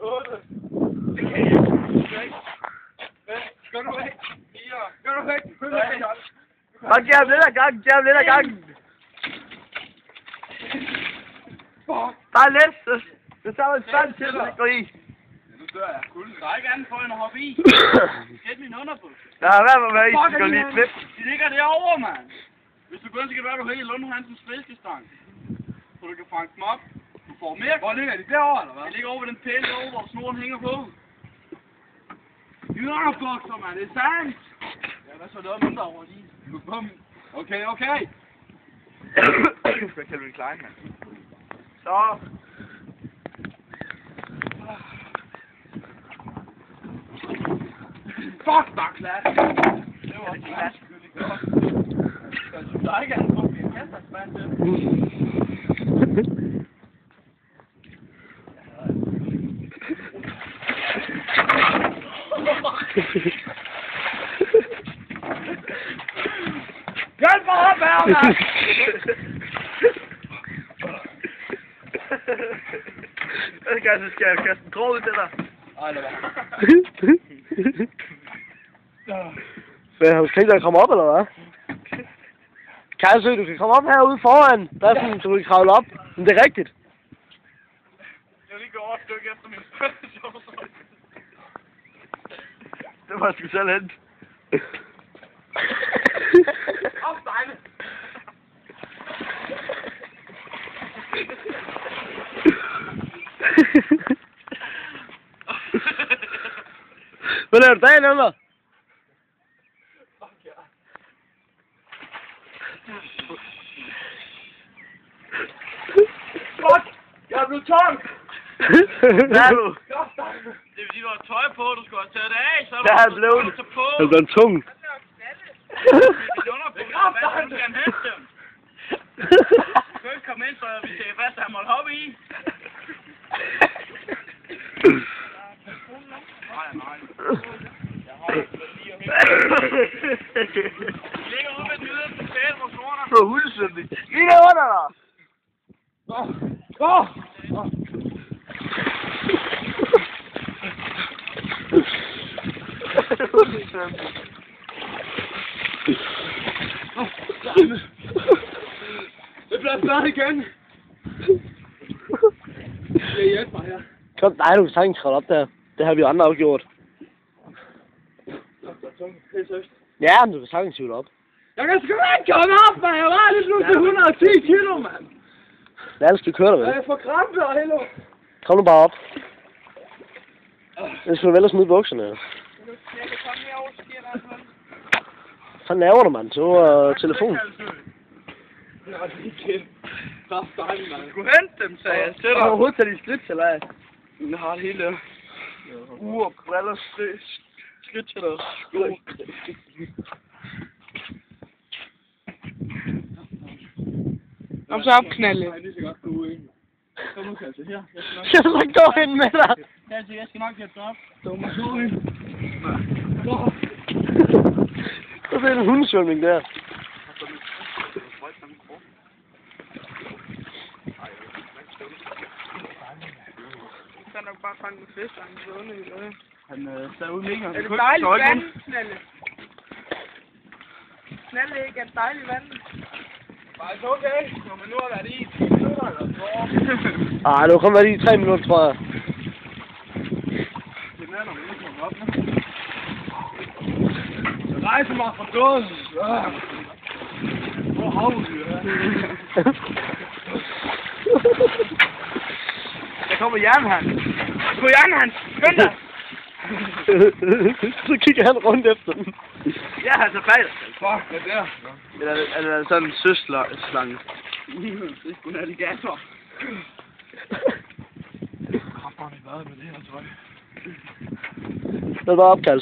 8. Gå nu væk. 4. Gå nu væk. Bare giv ham lidt af gangen, giv ham lidt af gangen. Bare lidt, så tager man stand til, at det går i. Nu dør jeg. Der er ikke andet for end at hoppe i. Gæt min underbukser. Der er hvad med i, så går lige flip. De ligger derovre, mand. Hvis du kun skal være, du har i Lund Hansens fiskestang. Så du kan fange dem op. Du får mere. Hvor ligger de derovre, eller hvad? De ligger over ved den pæle derovre, hvor snoren hænger på. De underbukser, mand. Det er sandt. Ja, hvad så noget mindre over lige? Okay. Hvad kan du Klein, mand? Så. Fuck, der er klasse. Det var ikke klasse. Der er ikke andet på, vi har kastet os mand til. Hjælp mig op her, mand! Så skal jeg kaste en tråd ud til dig. Ej, lad være. Men har du tænkt dig at komme op, eller hvad? Kajsø, du kan komme op herude foran. Der er sådan, så du kan kravle op. Men det er rigtigt. Jeg vil lige gå over et stykke efter min spørgsmål. Det var sgu selv hent. Op, Stejle! Hvad laver du dagen under? Fuck! Jeg er blevet tom! Hvad er du? Det vil sige, du har tøj på, du skal have taget det af, så er Der er blevet. Det er blevet tung. Det er underbukser, hvad du skal hente dem? Du kan ikke komme ind, så vi ser fast, at han måtte hoppe i. Nej. Vi ligger ude ved den yderste pæl, hvor snorene er. Så hulsøndig. Lige der under dig. Det bliver snart igen. Jeg hjælper mig her. Kom, nej, du kan sagtens kravle op der. Det har vi jo andre afgjort. Ja, men du kan sagtens hive op. Jeg kan sgu ikke komme op, mand. Jeg var lige nu til 110 kilo, mand. Lad os køre dig, vel? Jeg får krampe og hello. Kom nu bare op. Jeg skal vel at smide bukserne. Jeg kan komme herovre, så giver der sådan. Så naver du, mand. Så telefon. Jeg har lige kendt. Der er stejl, mand. Du skulle hente dem, sagde jeg. Jeg har overhovedet taget de skridt til dig. Jeg har det hele. Ur, briller, skridt til dig. Sko. Kom så op, knalde. Jeg skal godt gå ud, ikke? Kom nu, Kasse. Her. Jeg skal så gå ind med dig. Kasse, jeg skal nok hjælpe dig op. Så er det en hundesvømning der. Så er nok bare fange med fisk, han er under i det. Han sad ude længere. Er det dejligt vand, Snalle? Snalle ikke er dejligt vand. Bare så okay, når man nu har været i 10 minutter eller så. Ej, du kommer i 3 minutter, tror jeg. Det er når man ikke kommer op, nu. Jeg rejser mig fra døden. Hvor havdyr er Der kommer Jernhans. Gå Jernhans, skynd dig! Så kigger han rundt efter den. Ja, han tager fejl. Fuck, hvad der? Eller er det sådan en søslange? Det er sgu en alligator. Jeg har bare været med det her tøj. Det er bare opkald,